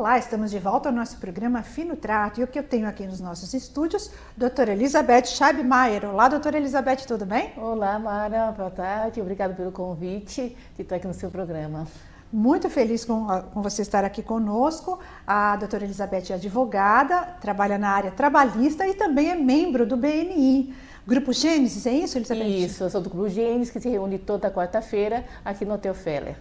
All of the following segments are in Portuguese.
Olá, estamos de volta ao nosso programa Fino Trato e o que eu tenho aqui nos nossos estúdios, doutora Elizabeth Schabmeier. Olá, doutora Elizabeth, tudo bem? Olá, Mara, boa tarde, obrigada pelo convite de estar aqui no seu programa. Muito feliz com você estar aqui conosco. A doutora Elizabeth é advogada, trabalha na área trabalhista e também é membro do BNI. Grupo Gênesis, é isso, Elizabeth? Isso, eu sou do Grupo Gênesis, que se reúne toda quarta-feira aqui no Hotel Feller.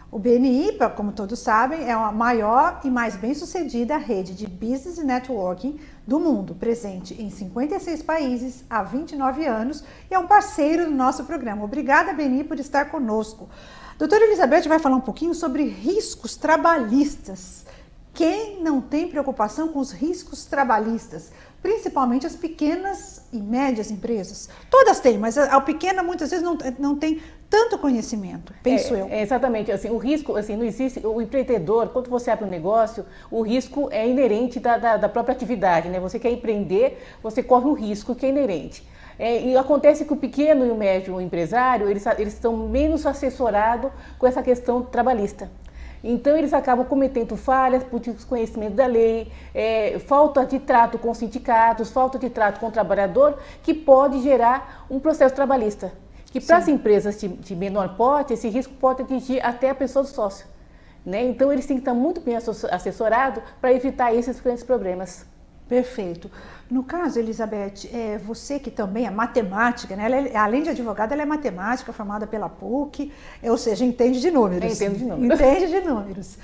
O BNI, como todos sabem, é a maior e mais bem-sucedida rede de business e networking do mundo, presente em 56 países há 29 anos e é um parceiro do nosso programa. Obrigada, BNI, por estar conosco. Doutora Elizabeth vai falar um pouquinho sobre riscos trabalhistas. Quem não tem preocupação com os riscos trabalhistas? Principalmente as pequenas e médias empresas. Todas têm, mas a pequena muitas vezes não tem tanto conhecimento, penso eu. Exatamente, assim, o risco, assim, não existe, o empreendedor, quando você abre um negócio, o risco é inerente da própria atividade, né? Você quer empreender, você corre um risco que é inerente. E acontece que o pequeno e o médio empresário, eles estão menos assessorados com essa questão trabalhista. Então, eles acabam cometendo falhas por desconhecimento da lei, falta de trato com sindicatos, falta de trato com o trabalhador, que pode gerar um processo trabalhista. Que para as empresas de menor porte, esse risco pode atingir até a pessoa do sócio. Né? Então, eles têm que estar muito bem assessorados para evitar esses grandes problemas. Perfeito. No caso, Elizabeth, você que também é matemática, né? Além de advogada, ela é matemática, formada pela PUC, ou seja, entende de números. Entende de números. Entende de números.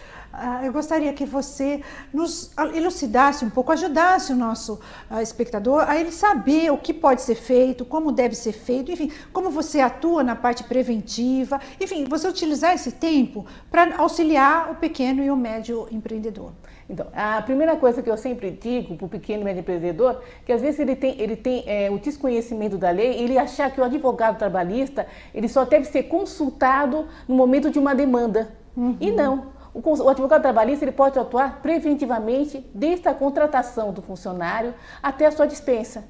Eu gostaria que você nos elucidasse um pouco, ajudasse o nosso espectador a ele saber o que pode ser feito, como deve ser feito, enfim, como você atua na parte preventiva, enfim, você utilizar esse tempo para auxiliar o pequeno e o médio empreendedor. Então, a primeira coisa que eu sempre digo para o pequeno e médio empreendedor, que às vezes ele tem o desconhecimento da lei, ele achar que o advogado trabalhista, ele só deve ser consultado no momento de uma demanda. Uhum. E não. O advogado trabalhista ele pode atuar preventivamente desde a contratação do funcionário até a sua dispensa.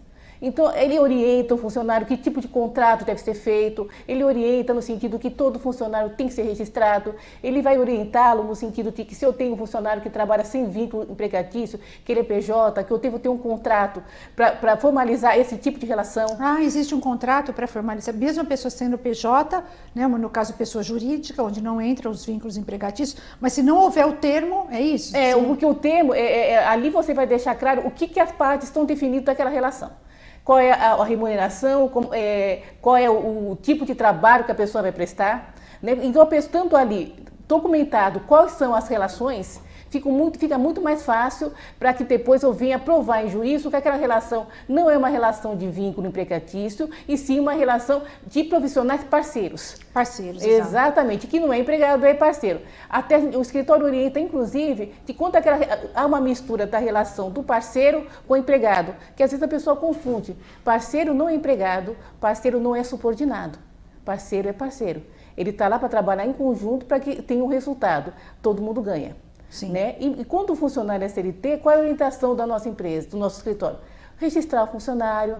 Então, ele orienta o funcionário que tipo de contrato deve ser feito, ele orienta no sentido que todo funcionário tem que ser registrado, ele vai orientá-lo no sentido de que se eu tenho um funcionário que trabalha sem vínculo empregatício, que ele é PJ, que eu devo ter um contrato para formalizar esse tipo de relação. Existe um contrato para formalizar, mesmo a pessoa sendo PJ, né, no caso pessoa jurídica, onde não entram os vínculos empregatícios, mas se não houver o termo, é isso? Porque o termo, ali você vai deixar claro o que as partes estão definindo daquela relação. Qual é a remuneração, qual é o tipo de trabalho que a pessoa vai prestar. Né? Então, estando ali documentado quais são as relações, fica muito mais fácil para que depois eu venha provar em juízo que aquela relação não é uma relação de vínculo empregatício, e sim uma relação de profissionais parceiros. Parceiros, exatamente, que não é empregado, é parceiro. Até o escritório orienta, inclusive, de quanto há uma mistura da relação do parceiro com o empregado, que às vezes a pessoa confunde. Parceiro não é empregado, parceiro não é subordinado. Parceiro é parceiro. Ele está lá para trabalhar em conjunto para que tenha um resultado. Todo mundo ganha. Né? E quando o funcionário é CLT, qual é a orientação da nossa empresa, do nosso escritório? Registrar o funcionário,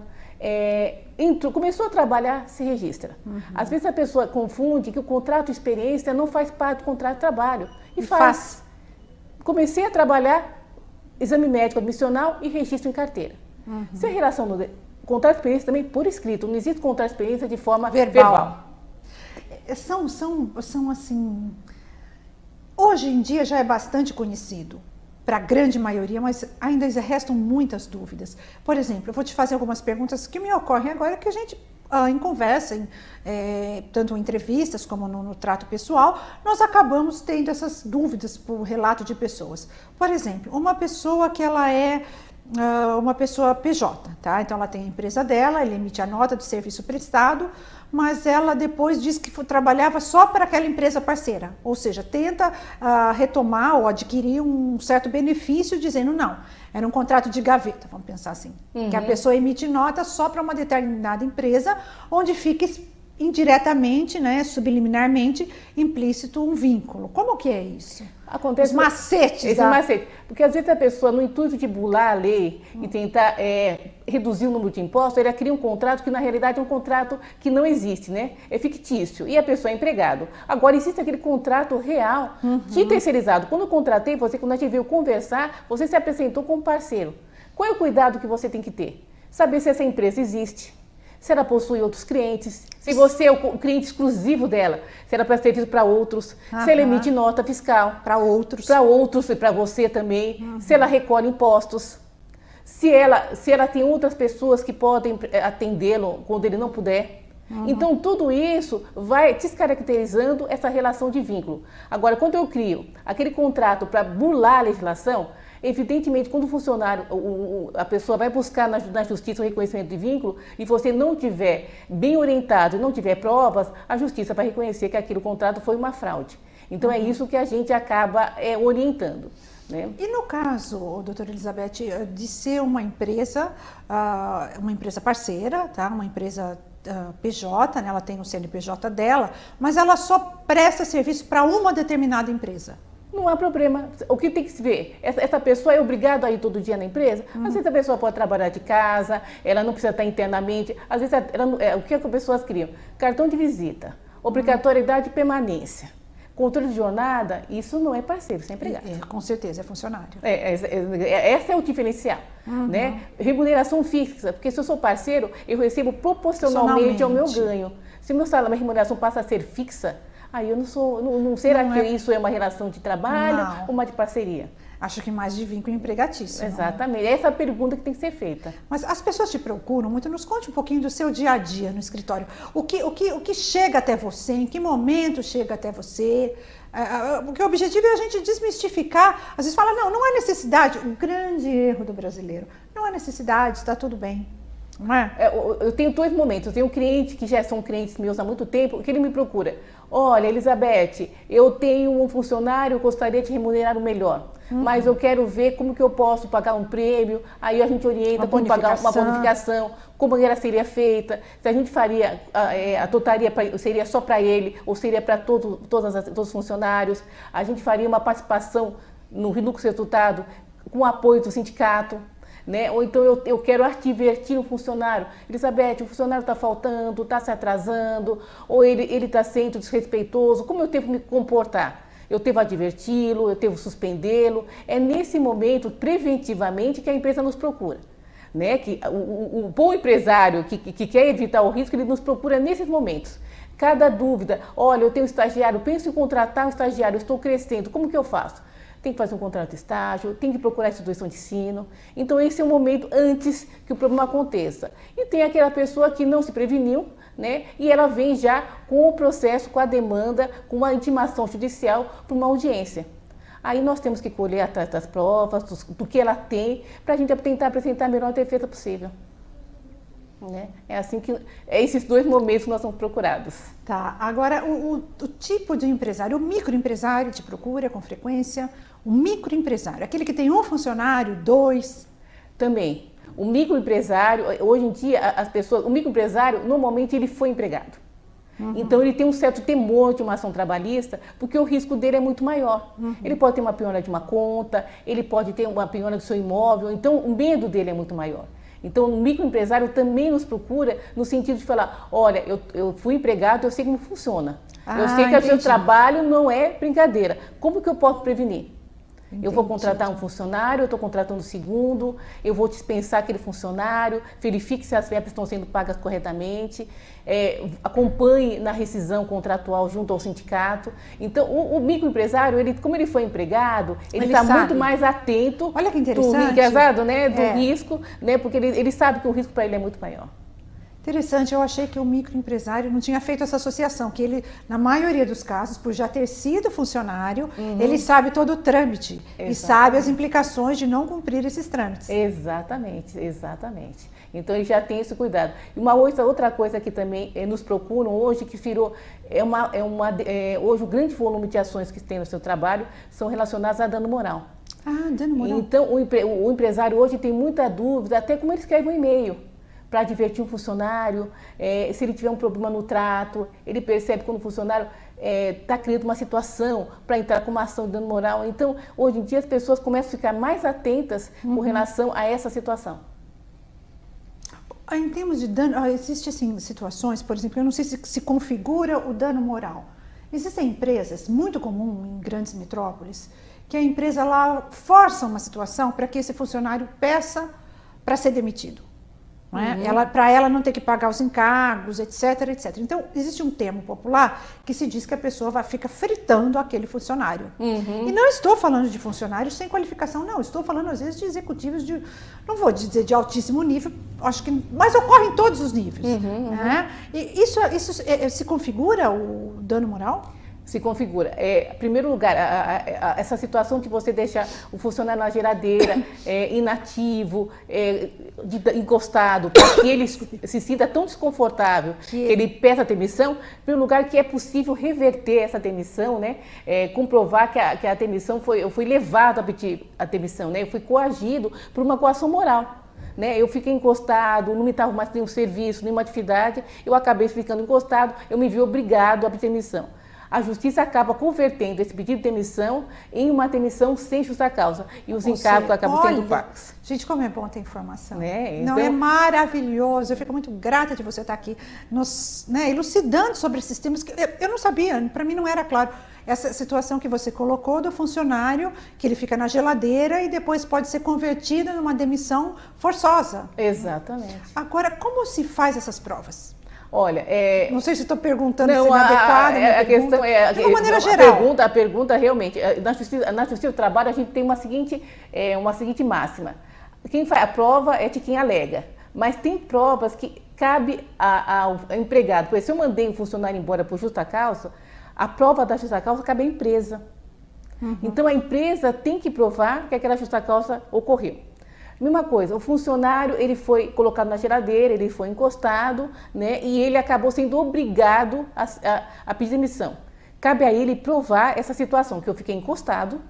começou a trabalhar, se registra. Uhum. Às vezes a pessoa confunde que o contrato de experiência não faz parte do contrato de trabalho. E faz. Comecei a trabalhar, exame médico admissional e registro em carteira. Uhum. Se a relação do contrato de experiência também por escrito, não existe contrato de experiência de forma verbal. São assim... Hoje em dia já é bastante conhecido para a grande maioria, mas ainda restam muitas dúvidas. Por exemplo, eu vou te fazer algumas perguntas que me ocorrem agora que a gente, em conversa, tanto em entrevistas como no trato pessoal, nós acabamos tendo essas dúvidas por relato de pessoas. Por exemplo, uma pessoa que ela é uma pessoa PJ, tá? Então ela tem a empresa dela, ele emite a nota de serviço prestado, mas ela depois diz que trabalhava só para aquela empresa parceira, ou seja, tenta retomar ou adquirir um certo benefício dizendo não, era um contrato de gaveta, vamos pensar assim, que a pessoa emite nota só para uma determinada empresa, onde fica indiretamente, né, subliminarmente, implícito um vínculo. Como que é isso? Acontece Os macetes. Esse macete. Porque às vezes a pessoa, no intuito de bular a lei e tentar reduzir o número de impostos, ela cria um contrato que na realidade é um contrato que não existe, né? É fictício. E a pessoa é empregado. Agora, existe aquele contrato real de terceirizado. Quando eu contratei você, quando a gente veio conversar, você se apresentou como parceiro. Qual é o cuidado que você tem que ter? Saber se essa empresa existe, se ela possui outros clientes, se você é o cliente exclusivo dela, se ela presta serviço para outros, se ela emite nota fiscal para outros e para você também, se ela recolhe impostos, se ela tem outras pessoas que podem atendê-lo quando ele não puder. Então, tudo isso vai descaracterizando essa relação de vínculo. Agora, quando eu crio aquele contrato para burlar a legislação, evidentemente, quando o funcionário, a pessoa vai buscar na justiça o reconhecimento de vínculo e você não tiver bem orientado e não tiver provas, a justiça vai reconhecer que aquele contrato foi uma fraude. Então, é isso que a gente acaba orientando. Né? E no caso, doutora Elizabeth, de ser uma empresa parceira, tá? Uma empresa PJ, né? Ela tem o CNPJ dela, mas ela só presta serviço para uma determinada empresa. Não há problema. O que tem que se ver? Essa pessoa é obrigada a ir todo dia na empresa? Às vezes a pessoa pode trabalhar de casa, ela não precisa estar internamente. Às vezes, o que as pessoas criam? Cartão de visita, obrigatoriedade de permanência, controle de jornada, isso não é parceiro, isso é empregado. Com certeza, é funcionário. Esse é o diferencial. Né? Remuneração fixa, porque se eu sou parceiro, eu recebo proporcionalmente ao meu ganho. Se meu salário, minha remuneração passa a ser fixa, aí eu não será que isso é uma relação de trabalho ou uma de parceria? Acho que mais de vínculo empregatício. Exatamente, essa é a pergunta que tem que ser feita. Mas as pessoas te procuram muito, nos conte um pouquinho do seu dia a dia no escritório. O que chega até você, em que momento chega até você? Porque o objetivo é a gente desmistificar. Às vezes fala, não há necessidade. O grande erro do brasileiro, não há necessidade, está tudo bem. Não é? Eu tenho dois momentos. Eu tenho um cliente que já são clientes meus há muito tempo, que ele me procura. Olha, Elizabeth, eu tenho um funcionário, eu gostaria de remunerar o melhor, mas eu quero ver como que eu posso pagar um prêmio, aí a gente orienta como pagar uma bonificação, como ela seria feita, se a gente faria, a totaria seria só para ele, ou seria para todos os funcionários, a gente faria uma participação no lucro resultado com o apoio do sindicato. Né? Ou então eu quero advertir o funcionário, Elizabeth, o funcionário está faltando, está se atrasando, ou ele está sendo desrespeitoso, como eu devo me comportar? Eu devo adverti-lo, eu devo suspendê-lo. É nesse momento, preventivamente, que a empresa nos procura. Né? Que o bom empresário que quer evitar o risco, ele nos procura nesses momentos. Cada dúvida, olha, eu tenho um estagiário, penso em contratar um estagiário, eu estou crescendo, como que eu faço? Tem que fazer um contrato de estágio, tem que procurar a instituição de ensino. Então, esse é o momento antes que o problema aconteça. E tem aquela pessoa que não se preveniu, né? E ela vem já com o processo, com a demanda, com uma intimação judicial para uma audiência. Aí nós temos que colher atrás das provas, do que ela tem, para a gente tentar apresentar a melhor defesa possível. Né? É assim que esses dois momentos nós somos procurados. Tá, agora o tipo de empresário, o microempresário te procura com frequência? O microempresário, aquele que tem um funcionário, dois? Também. O microempresário, hoje em dia, o microempresário, normalmente ele foi empregado. Então ele tem um certo temor de uma ação trabalhista, porque o risco dele é muito maior. Ele pode ter uma penhora de uma conta, ele pode ter uma penhora do seu imóvel, então o medo dele é muito maior. Então, o microempresário também nos procura no sentido de falar, olha, eu fui empregado, eu sei como funciona. Eu sei que o seu trabalho não é brincadeira. Como que eu posso prevenir? Entendi. Eu vou contratar um funcionário, eu estou contratando o segundo, eu vou dispensar aquele funcionário, verifique se as verbas estão sendo pagas corretamente, acompanhe na rescisão contratual junto ao sindicato. Então, o microempresário, como ele foi empregado, ele está muito mais atento. Olha que interessante. Do risco, né? Porque ele sabe que o risco para ele é muito maior. Interessante, eu achei que o microempresário não tinha feito essa associação, que ele, na maioria dos casos, por já ter sido funcionário, ele sabe todo o trâmite. Exatamente. E sabe as implicações de não cumprir esses trâmites. Exatamente, exatamente. Então ele já tem esse cuidado. E uma outra coisa que também nos procuram hoje, que virou, hoje o grande volume de ações que tem no seu trabalho são relacionadas a dano moral. Ah, dano moral. Então o empresário hoje tem muita dúvida, até como ele escreve um e-mail para advertir um funcionário, se ele tiver um problema no trato, ele percebe quando o funcionário está criando uma situação para entrar com uma ação de dano moral. Então, hoje em dia, as pessoas começam a ficar mais atentas com relação a essa situação. Em termos de dano, existem assim, situações, por exemplo, eu não sei se configura o dano moral. Existem empresas, muito comum em grandes metrópoles, que a empresa lá força uma situação para que esse funcionário peça para ser demitido. Para ela não ter que pagar os encargos, etc, etc. Então, existe um termo popular que se diz que a pessoa fica fritando aquele funcionário. E não estou falando de funcionários sem qualificação, não. Estou falando, às vezes, de executivos de, não vou dizer de altíssimo nível, acho que, mas ocorre em todos os níveis. E isso se configura o dano moral? Se configura. Em primeiro lugar, essa situação que você deixa o funcionário na geladeira, inativo, encostado, para que ele se sinta tão desconfortável que ele peça demissão, em primeiro lugar, que é possível reverter essa demissão, né? Comprovar que a demissão eu fui levado a pedir a demissão, né? Eu fui coagido por uma coação moral. Né? Eu fiquei encostado, não me estava mais nenhum serviço, nenhuma atividade, eu acabei ficando encostado, eu me vi obrigado a pedir demissão. A justiça acaba convertendo esse pedido de demissão em uma demissão sem justa causa. E os encargos acabam sendo pagos. Gente, como é bom ter informação. Então, não é maravilhoso. Eu fico muito grata de você estar aqui elucidando sobre esses temas que eu não sabia, para mim não era claro. Essa situação que você colocou do funcionário, que ele fica na geladeira e depois pode ser convertido numa demissão forçosa. Exatamente. Agora, como se faz essas provas? Olha, não sei se estou perguntando se é inadequada. A questão é, de uma maneira geral. A pergunta realmente, na justiça do trabalho a gente tem uma seguinte máxima. Quem faz a prova é de quem alega, mas tem provas que cabe ao empregado. Por exemplo, se eu mandei um funcionário embora por justa causa, a prova da justa causa cabe à empresa. Então a empresa tem que provar que aquela justa causa ocorreu. Mesma coisa, o funcionário ele foi colocado na geladeira, ele foi encostado, né, e ele acabou sendo obrigado a pedir demissão. Cabe a ele provar essa situação, que eu fiquei encostado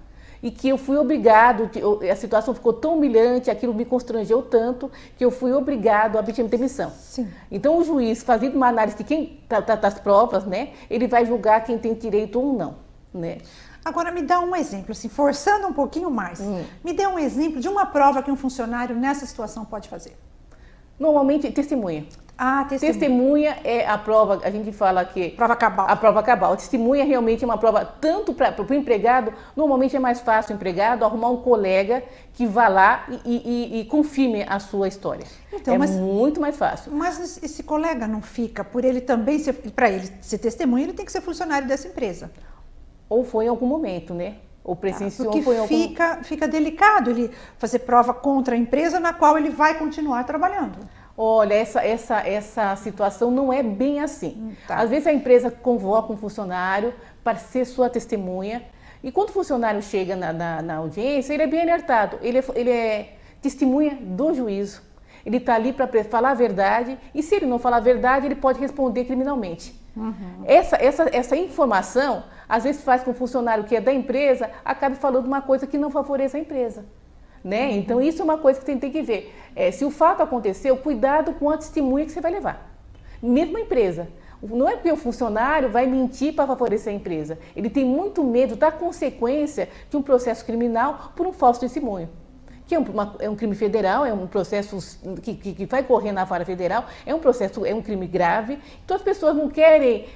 e que eu fui obrigado, a situação ficou tão humilhante, aquilo me constrangeu tanto, que eu fui obrigado a pedir demissão. Sim. Então o juiz, fazendo uma análise de quem das provas, né, ele vai julgar quem tem direito ou não, né. Agora, me dá um exemplo, assim, forçando um pouquinho mais. Me dê um exemplo de uma prova que um funcionário nessa situação pode fazer. Normalmente, testemunha. Testemunha é a prova, a gente fala que... Prova cabal. A prova cabal. A testemunha realmente é uma prova, tanto para o empregado, normalmente é mais fácil o empregado arrumar um colega que vá lá e confirme a sua história. Então, muito mais fácil. Mas esse colega não fica, por ele também, para ele ser testemunha, ele tem que ser funcionário dessa empresa. Ou foi em algum momento, né? Ou presenciou. Porque fica delicado ele fazer prova contra a empresa na qual ele vai continuar trabalhando. Olha, essa situação não é bem assim. Às vezes a empresa convoca um funcionário para ser sua testemunha e quando o funcionário chega na audiência, ele é bem alertado. Ele é testemunha do juízo. Ele está ali para falar a verdade e se ele não falar a verdade, ele pode responder criminalmente. Essa informação, às vezes faz com que o funcionário que é da empresa acabe falando uma coisa que não favoreça a empresa. Né? Então, isso é uma coisa que você tem que ver. Se o fato aconteceu, cuidado com a testemunha que você vai levar. Mesmo a empresa. Não é porque o funcionário vai mentir para favorecer a empresa. Ele tem muito medo da consequência de um processo criminal por um falso testemunho. Que é um crime federal, é um processo que vai correr na vara federal, é um crime grave. Então, as pessoas não querem,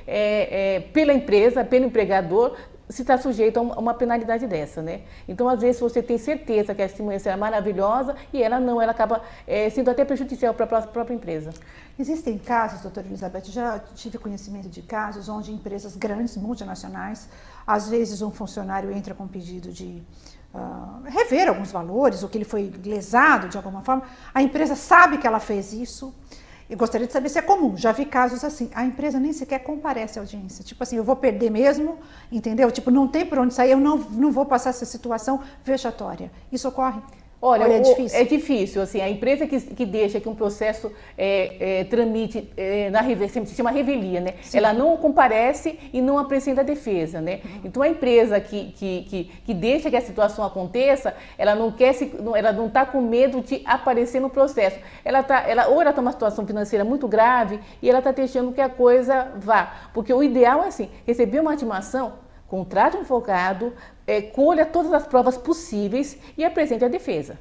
pela empresa, pelo empregador, se está sujeito a uma penalidade dessa, né? Então, às vezes, você tem certeza que a testemunha será maravilhosa e ela acaba sendo até prejudicial para a própria empresa. Existem casos, doutora Elizabeth, já tive conhecimento de casos onde empresas grandes, multinacionais, às vezes um funcionário entra com pedido de rever alguns valores, ou que ele foi lesado de alguma forma, a empresa sabe que ela fez isso. Eu gostaria de saber se é comum, já vi casos assim, a empresa nem sequer comparece à audiência, tipo assim, eu vou perder mesmo, entendeu? Tipo, não tem por onde sair, eu não vou passar essa situação vexatória. Isso ocorre? Olha, é difícil? É difícil, assim, a empresa que deixa que um processo tramite se chama revelia, né? Sim. Ela não comparece e não apresenta a defesa, né? Então a empresa que deixa que a situação aconteça, ela não está com medo de aparecer no processo. Ou ela está numa situação financeira muito grave e ela está deixando que a coisa vá. Porque o ideal é assim, receber uma intimação, contrate um advogado, colha todas as provas possíveis e apresente a defesa.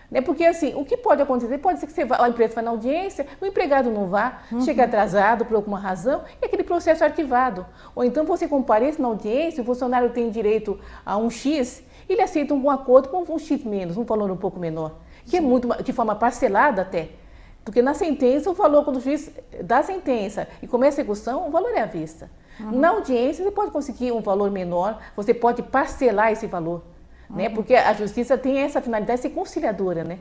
Né? Porque assim, o que pode acontecer? Pode ser que a empresa vá na audiência, o empregado não vá, chega atrasado por alguma razão e aquele processo é arquivado. Ou então você compareça na audiência, o funcionário tem direito a um X, ele aceita um acordo com um X menos, um valor um pouco menor, que é muito, de forma parcelada até. Porque na sentença, o valor, quando o juiz dá a sentença e começa a execução, o valor é à vista. Na audiência, você pode conseguir um valor menor, você pode parcelar esse valor, né? Porque a justiça tem essa finalidade de ser conciliadora, né?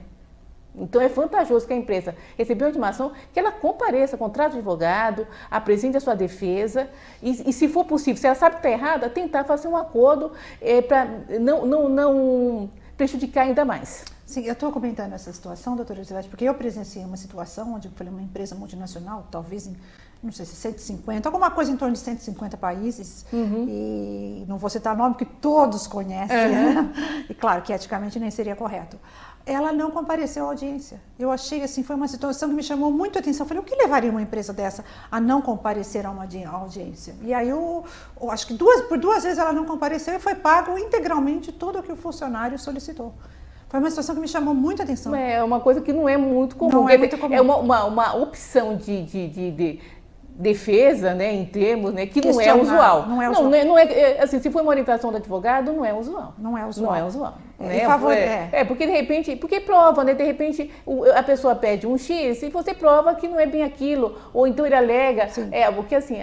Então é vantajoso que a empresa recebeu a intimação, que ela compareça, contrate advogado, apresente a sua defesa e se for possível, se ela sabe que está errada, tentar fazer um acordo para não prejudicar ainda mais. Sim, eu estou comentando essa situação, doutora Elizabeth, porque eu presenciei uma situação onde eu falei uma empresa multinacional, talvez em, não sei se 150, alguma coisa em torno de 150 países, e não vou citar nome que todos conhecem, né? E claro que eticamente nem seria correto. Ela não compareceu à audiência. Eu achei assim, foi uma situação que me chamou muito a atenção. Eu falei, o que levaria uma empresa dessa a não comparecer a uma audiência? E aí eu acho que por duas vezes ela não compareceu e foi pago integralmente tudo o que o funcionário solicitou. Foi uma situação que me chamou muito a atenção. É uma coisa que não é muito comum. Não é muito comum. É uma opção de defesa, né, em termos, né, que não é usual. Não é usual. Assim, se for uma orientação do advogado, não é usual. Não é usual. Não é usual. Porque de repente, porque prova, né? De repente a pessoa pede um X e você prova que não é bem aquilo, ou então ele alega. Sim. Porque assim,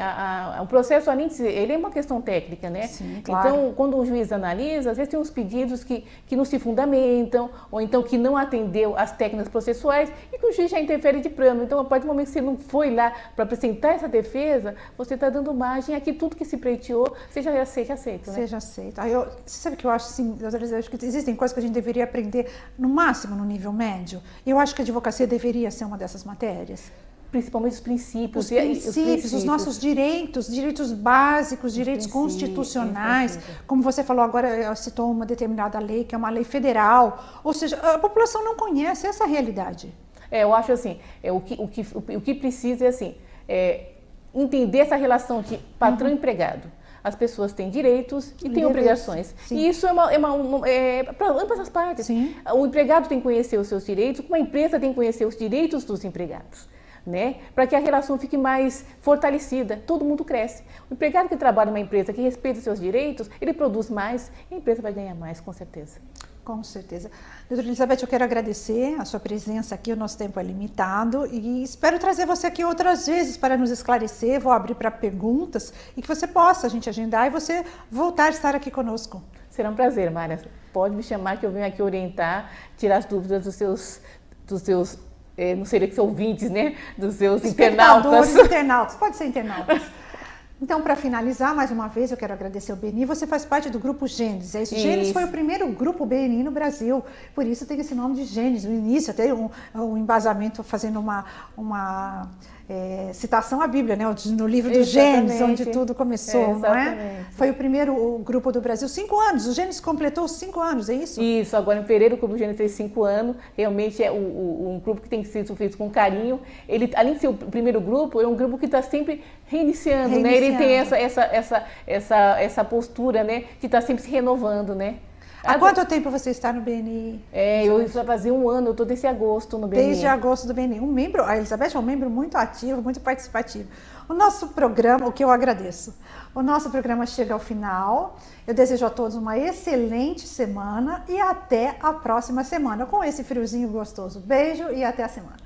o processo além de ser, ele é uma questão técnica, né? Sim, claro. Então, quando o juiz analisa, às vezes tem uns pedidos que não se fundamentam, ou então que não atendeu às técnicas processuais e que o juiz já interfere de plano. Então, a partir do momento que você não foi lá para apresentar essa defesa, você está dando margem a que tudo que se pleiteou seja aceito, né? Seja aceito. Você sabe que eu acho, assim, doutora Elizabeth, que existem coisas que a gente deveria aprender no máximo no nível médio. E eu acho que a advocacia deveria ser uma dessas matérias. Principalmente os princípios. Os nossos direitos básicos, direitos constitucionais. Como você falou agora, citou uma determinada lei, que é uma lei federal. Ou seja, a população não conhece essa realidade. Eu acho assim, o que precisa é assim, entender essa relação de patrão-empregado. As pessoas têm direitos e têm obrigações. Sim. E isso é para ambas as partes. Sim. O empregado tem que conhecer os seus direitos, como a empresa tem que conhecer os direitos dos empregados. Né? Para que a relação fique mais fortalecida, todo mundo cresce. O empregado que trabalha numa empresa que respeita os seus direitos, ele produz mais e a empresa vai ganhar mais, com certeza. Com certeza. Doutora Elizabeth, eu quero agradecer a sua presença aqui, o nosso tempo é limitado e espero trazer você aqui outras vezes para nos esclarecer, vou abrir para perguntas e que você possa a gente agendar e você voltar a estar aqui conosco. Será um prazer, Mária. Pode me chamar que eu venho aqui orientar, tirar as dúvidas dos seus não seria que são ouvintes, né? Dos seus internautas, pode ser internautas. Então, para finalizar, mais uma vez, eu quero agradecer ao BNI. Você faz parte do grupo Gênesis, é isso? Gênesis foi o primeiro grupo BNI no Brasil, por isso tem esse nome de Gênesis. No início, até um embasamento fazendo uma citação à Bíblia, né? No livro do Gênesis, onde tudo começou, não é? Foi o primeiro grupo do Brasil, 5 anos. O Gênesis completou 5 anos, é isso? Isso, agora em fevereiro o Grupo Gênesis fez 5 anos. Realmente é um grupo que tem sido feito com carinho. Ele, além de ser o primeiro grupo, é um grupo que está sempre reiniciando, né? Ele tem essa postura, né? De estar sempre se renovando, né? Há quanto tempo você está no BNI? Eu vai fazer 1 ano, eu estou desde agosto no BNI. Desde agosto do BNI. A Elizabeth é um membro muito ativo, muito participativo. O nosso programa, o que eu agradeço, o nosso programa chega ao final. Eu desejo a todos uma excelente semana e até a próxima semana, com esse friozinho gostoso. Beijo e até a semana.